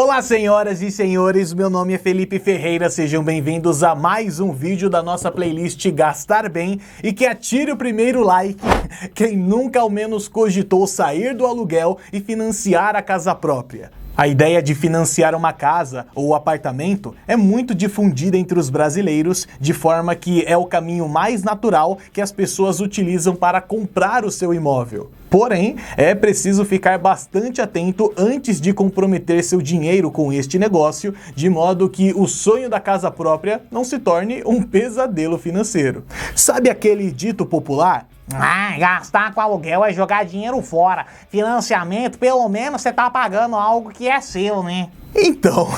Olá, senhoras e senhores, meu nome é Felipe Ferreira, sejam bem-vindos a mais um vídeo da nossa playlist Gastar Bem e que atire o primeiro like quem nunca ao menos cogitou sair do aluguel e financiar a casa própria. A ideia de financiar uma casa ou apartamento é muito difundida entre os brasileiros, de forma que é o caminho mais natural que as pessoas utilizam para comprar o seu imóvel. Porém, é preciso ficar bastante atento antes de comprometer seu dinheiro com este negócio, de modo que o sonho da casa própria não se torne um pesadelo financeiro. Sabe aquele dito popular? Gastar com aluguel é jogar dinheiro fora. Financiamento, pelo menos você tá pagando algo que é seu, né? Então,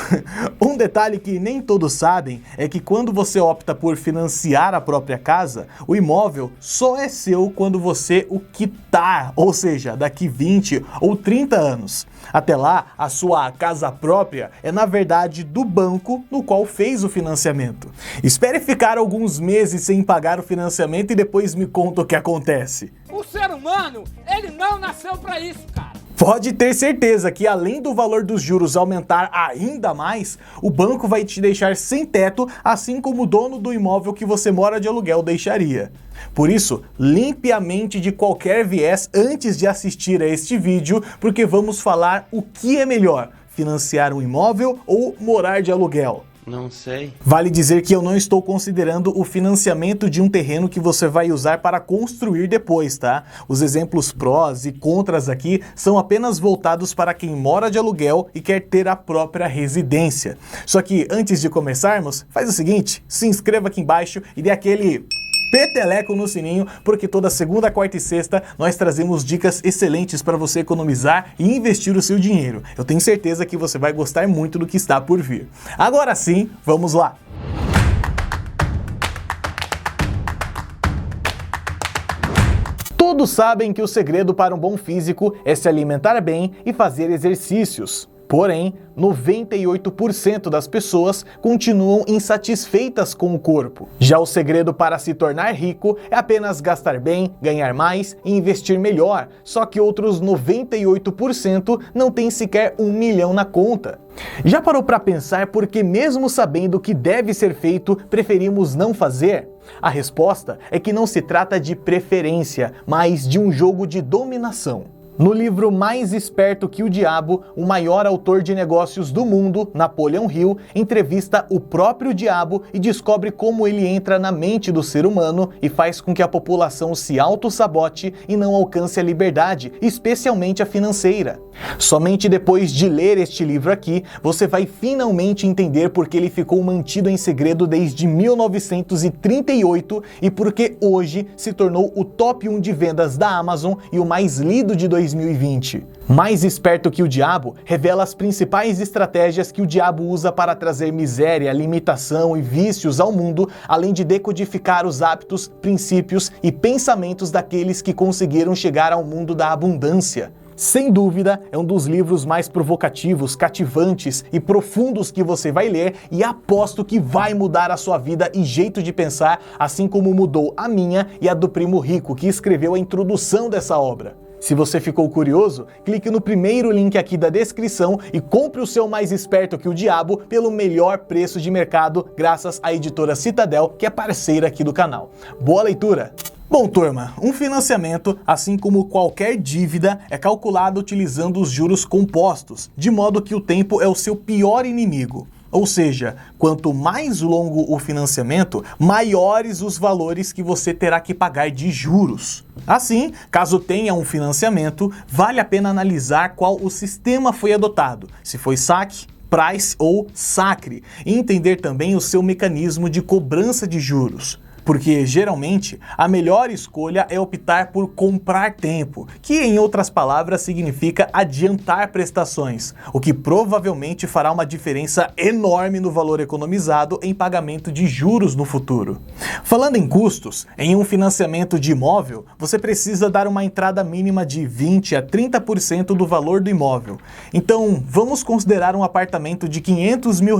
um detalhe que nem todos sabem é que quando você opta por financiar a própria casa, o imóvel só é seu quando você o quitar, ou seja, daqui 20 ou 30 anos. Até lá, a sua casa própria é na verdade do banco no qual fez o financiamento. Espere ficar alguns meses sem pagar o financiamento e depois me conta o que acontece. O ser humano, ele não nasceu pra isso, cara. Pode ter certeza que além do valor dos juros aumentar ainda mais, o banco vai te deixar sem teto, assim como o dono do imóvel que você mora de aluguel deixaria. Por isso, limpe a mente de qualquer viés antes de assistir a este vídeo, porque vamos falar o que é melhor, financiar um imóvel ou morar de aluguel. Não sei. Vale dizer que eu não estou considerando o financiamento de um terreno que você vai usar para construir depois, tá? Os exemplos prós e contras aqui são apenas voltados para quem mora de aluguel e quer ter a própria residência. Só que antes de começarmos, faz o seguinte, se inscreva aqui embaixo e dê aquele peteleco no sininho, porque toda segunda, quarta e sexta nós trazemos dicas excelentes para você economizar e investir o seu dinheiro. Eu tenho certeza que você vai gostar muito do que está por vir. Agora sim, vamos lá! Todos sabem que o segredo para um bom físico é se alimentar bem e fazer exercícios. Porém, 98% das pessoas continuam insatisfeitas com o corpo. Já o segredo para se tornar rico é apenas gastar bem, ganhar mais e investir melhor, só que outros 98% não têm sequer 1 milhão na conta. Já parou para pensar por que mesmo sabendo o que deve ser feito, preferimos não fazer? A resposta é que não se trata de preferência, mas de um jogo de dominação. No livro Mais Esperto que o Diabo, o maior autor de negócios do mundo, Napoleão Hill, entrevista o próprio diabo e descobre como ele entra na mente do ser humano e faz com que a população se auto-sabote e não alcance a liberdade, especialmente a financeira. Somente depois de ler este livro aqui, você vai finalmente entender por que ele ficou mantido em segredo desde 1938 e por que hoje se tornou o top 1 de vendas da Amazon e o mais lido de 2020. Mais Esperto que o Diabo revela as principais estratégias que o diabo usa para trazer miséria, limitação e vícios ao mundo, além de decodificar os hábitos, princípios e pensamentos daqueles que conseguiram chegar ao mundo da abundância. Sem dúvida, é um dos livros mais provocativos, cativantes e profundos que você vai ler e aposto que vai mudar a sua vida e jeito de pensar, assim como mudou a minha e a do Primo Rico, que escreveu a introdução dessa obra. Se você ficou curioso, clique no primeiro link aqui da descrição e compre o seu Mais Esperto que o Diabo pelo melhor preço de mercado, graças à editora Citadel, que é parceira aqui do canal. Boa leitura! Bom, turma, um financiamento, assim como qualquer dívida, é calculado utilizando os juros compostos, de modo que o tempo é o seu pior inimigo. Ou seja, quanto mais longo o financiamento, maiores os valores que você terá que pagar de juros. Assim, caso tenha um financiamento, vale a pena analisar qual o sistema foi adotado, se foi saque, price ou sacre, e entender também o seu mecanismo de cobrança de juros. Porque, geralmente, a melhor escolha é optar por comprar tempo, que em outras palavras significa adiantar prestações, o que provavelmente fará uma diferença enorme no valor economizado em pagamento de juros no futuro. Falando em custos, em um financiamento de imóvel, você precisa dar uma entrada mínima de 20 a 30% do valor do imóvel. Então, vamos considerar um apartamento de R$500 mil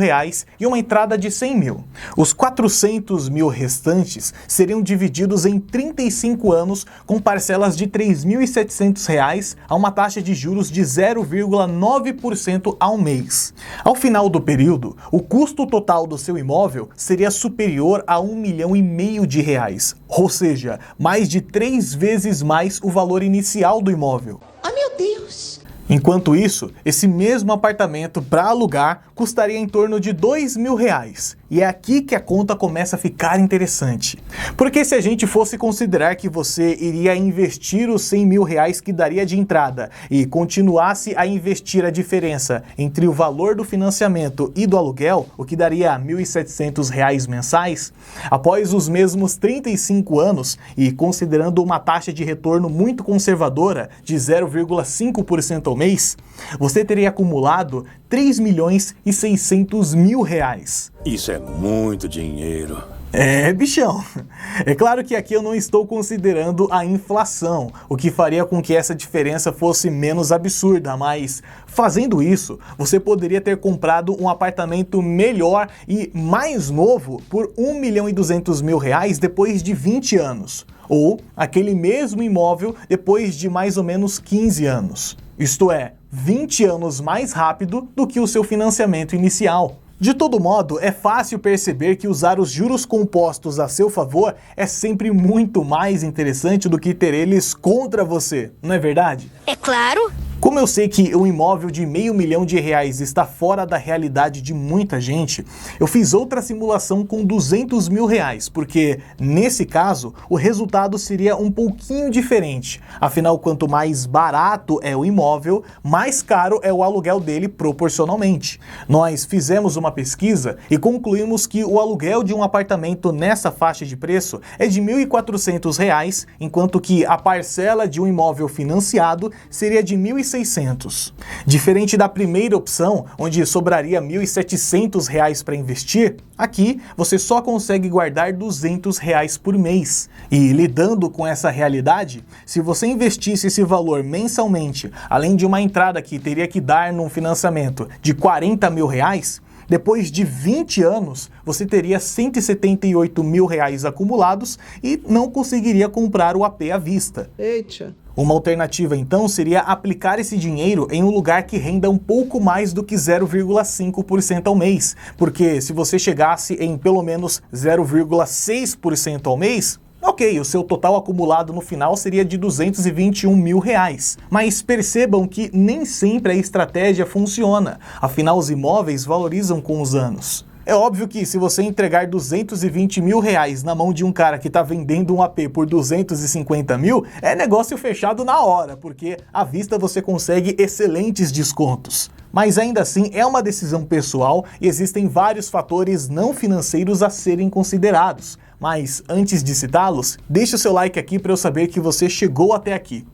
e uma entrada de 100 mil. Os 400 mil restantes restantes seriam divididos em 35 anos com parcelas de R$ 3.700 a uma taxa de juros de 0,9% ao mês. Ao final do período, o custo total do seu imóvel seria superior a R$ 1,5 milhão, ou seja, mais de 3 vezes mais o valor inicial do imóvel. Oh, meu Deus! Enquanto isso, esse mesmo apartamento para alugar custaria em torno de R$ 2.000. E é aqui que a conta começa a ficar interessante. Porque se a gente fosse considerar que você iria investir os R$ 100.000 que daria de entrada e continuasse a investir a diferença entre o valor do financiamento e do aluguel, o que daria R$ 1.700 mensais, após os mesmos 35 anos e considerando uma taxa de retorno muito conservadora de 0,5% ao mês, você teria acumulado R$ 3.600.000. Isso é muito dinheiro. É, bichão. É claro que aqui eu não estou considerando a inflação, o que faria com que essa diferença fosse menos absurda, mas fazendo isso, você poderia ter comprado um apartamento melhor e mais novo por R$ 1.200.000 depois de 20 anos, ou aquele mesmo imóvel depois de mais ou menos 15 anos. Isto é, 20 anos mais rápido do que o seu financiamento inicial. De todo modo, é fácil perceber que usar os juros compostos a seu favor é sempre muito mais interessante do que ter eles contra você, não é verdade? É claro! Como eu sei que um imóvel de R$ 500 mil está fora da realidade de muita gente, eu fiz outra simulação com R$ 200 mil, porque nesse caso o resultado seria um pouquinho diferente. Afinal, quanto mais barato é o imóvel, mais caro é o aluguel dele proporcionalmente. Nós fizemos uma pesquisa e concluímos que o aluguel de um apartamento nessa faixa de preço é de R$ 1.400, enquanto que a parcela de um imóvel financiado seria de R$ 1.600. Diferente da primeira opção, onde sobraria R$ 1.700 para investir, aqui você só consegue guardar R$ 200 por mês. E lidando com essa realidade, se você investisse esse valor mensalmente, além de uma entrada que teria que dar num financiamento de R$ 40 mil, depois de 20 anos, você teria R$ 178 mil acumulados e não conseguiria comprar o AP à vista. Eita! Uma alternativa, então, seria aplicar esse dinheiro em um lugar que renda um pouco mais do que 0,5% ao mês, porque se você chegasse em pelo menos 0,6% ao mês, ok, o seu total acumulado no final seria de R$ 221 mil. Mas percebam que nem sempre a estratégia funciona, afinal os imóveis valorizam com os anos. É óbvio que se você entregar R$ 220 mil na mão de um cara que está vendendo um AP por 250 mil, é negócio fechado na hora, porque à vista você consegue excelentes descontos. Mas ainda assim é uma decisão pessoal e existem vários fatores não financeiros a serem considerados. Mas antes de citá-los, deixe o seu like aqui para eu saber que você chegou até aqui.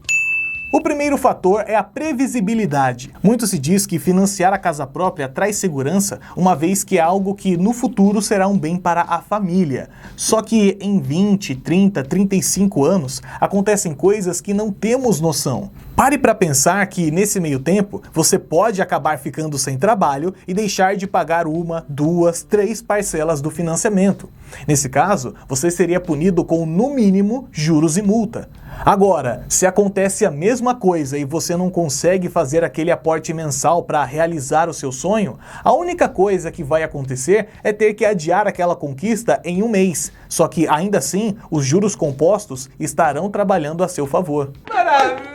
O primeiro fator é a previsibilidade. Muito se diz que financiar a casa própria traz segurança, uma vez que é algo que no futuro será um bem para a família. Só que em 20, 30, 35 anos acontecem coisas que não temos noção. Pare para pensar que nesse meio tempo você pode acabar ficando sem trabalho e deixar de pagar 1, 2, 3 parcelas do financiamento. Nesse caso, você seria punido com no mínimo juros e multa. Agora, se acontece a mesma coisa e você não consegue fazer aquele aporte mensal para realizar o seu sonho, a única coisa que vai acontecer é ter que adiar aquela conquista em um mês. Só que ainda assim, os juros compostos estarão trabalhando a seu favor. Maravilha!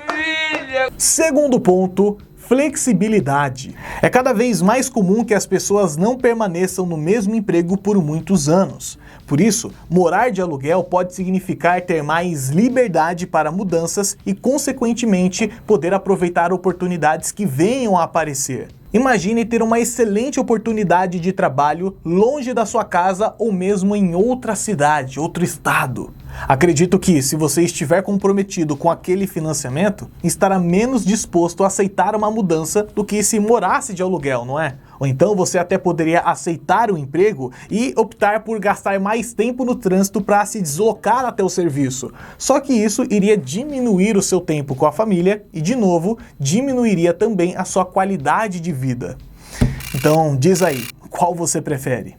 Segundo ponto, flexibilidade. É cada vez mais comum que as pessoas não permaneçam no mesmo emprego por muitos anos. Por isso, morar de aluguel pode significar ter mais liberdade para mudanças e, consequentemente, poder aproveitar oportunidades que venham a aparecer. Imagine ter uma excelente oportunidade de trabalho longe da sua casa ou mesmo em outra cidade, outro estado. Acredito que, se você estiver comprometido com aquele financiamento, estará menos disposto a aceitar uma mudança do que se morasse de aluguel, não é? Ou então você até poderia aceitar o emprego e optar por gastar mais tempo no trânsito para se deslocar até o serviço. Só que isso iria diminuir o seu tempo com a família e, de novo, diminuiria também a sua qualidade de vida. Então, diz aí, qual você prefere?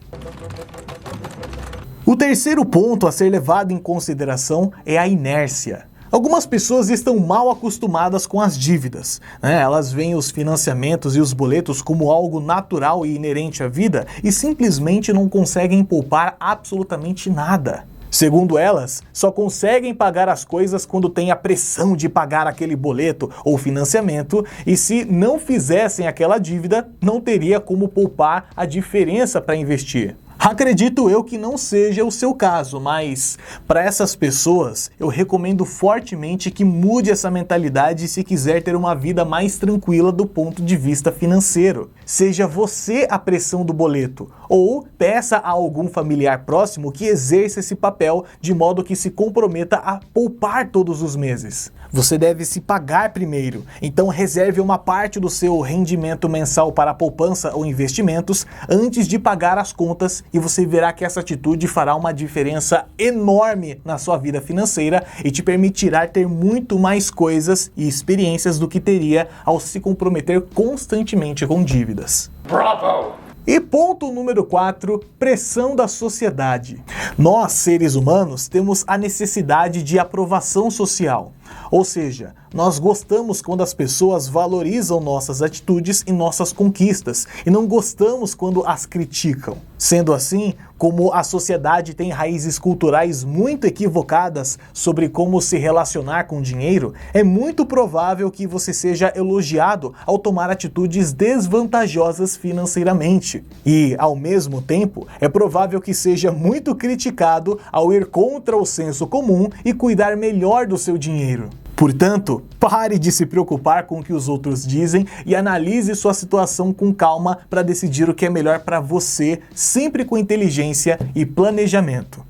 O terceiro ponto a ser levado em consideração é a inércia. Algumas pessoas estão mal acostumadas com as dívidas, né? Elas veem os financiamentos e os boletos como algo natural e inerente à vida e simplesmente não conseguem poupar absolutamente nada. Segundo elas, só conseguem pagar as coisas quando tem a pressão de pagar aquele boleto ou financiamento, e se não fizessem aquela dívida, não teria como poupar a diferença para investir. Acredito eu que não seja o seu caso, mas para essas pessoas eu recomendo fortemente que mude essa mentalidade se quiser ter uma vida mais tranquila do ponto de vista financeiro. Seja você a pressão do boleto, ou peça a algum familiar próximo que exerça esse papel de modo que se comprometa a poupar todos os meses. Você deve se pagar primeiro, então reserve uma parte do seu rendimento mensal para poupança ou investimentos antes de pagar as contas, e você verá que essa atitude fará uma diferença enorme na sua vida financeira e te permitirá ter muito mais coisas e experiências do que teria ao se comprometer constantemente com dívidas. Bravo! E ponto número 4, pressão da sociedade. Nós, seres humanos, temos a necessidade de aprovação social. Ou seja, nós gostamos quando as pessoas valorizam nossas atitudes e nossas conquistas, e não gostamos quando as criticam. Sendo assim, como a sociedade tem raízes culturais muito equivocadas sobre como se relacionar com dinheiro, é muito provável que você seja elogiado ao tomar atitudes desvantajosas financeiramente. E, ao mesmo tempo, é provável que seja muito criticado ao ir contra o senso comum e cuidar melhor do seu dinheiro. Portanto, pare de se preocupar com o que os outros dizem e analise sua situação com calma para decidir o que é melhor para você, sempre com inteligência e planejamento.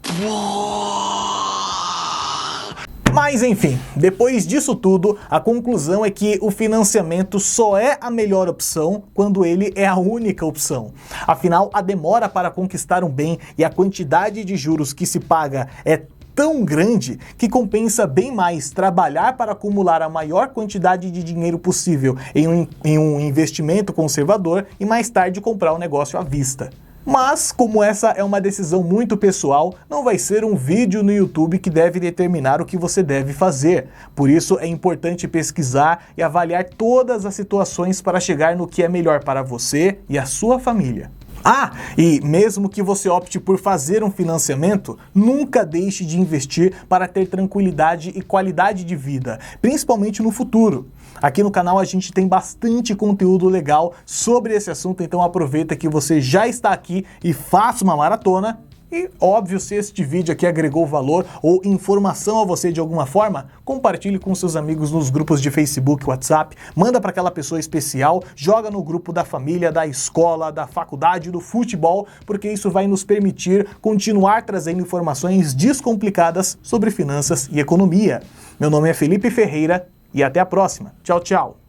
Mas enfim, depois disso tudo, a conclusão é que o financiamento só é a melhor opção quando ele é a única opção. Afinal, a demora para conquistar um bem e a quantidade de juros que se paga é tão grande que compensa bem mais trabalhar para acumular a maior quantidade de dinheiro possível em um investimento conservador e mais tarde comprar o negócio à vista. Mas, como essa é uma decisão muito pessoal, não vai ser um vídeo no YouTube que deve determinar o que você deve fazer. Por isso é importante pesquisar e avaliar todas as situações para chegar no que é melhor para você e a sua família. Ah, e mesmo que você opte por fazer um financiamento, nunca deixe de investir para ter tranquilidade e qualidade de vida, principalmente no futuro. Aqui no canal a gente tem bastante conteúdo legal sobre esse assunto, então aproveita que você já está aqui e faça uma maratona. E, óbvio, se este vídeo aqui agregou valor ou informação a você de alguma forma, compartilhe com seus amigos nos grupos de Facebook, WhatsApp, manda para aquela pessoa especial, joga no grupo da família, da escola, da faculdade, do futebol, porque isso vai nos permitir continuar trazendo informações descomplicadas sobre finanças e economia. Meu nome é Felipe Ferreira e até a próxima. Tchau, tchau!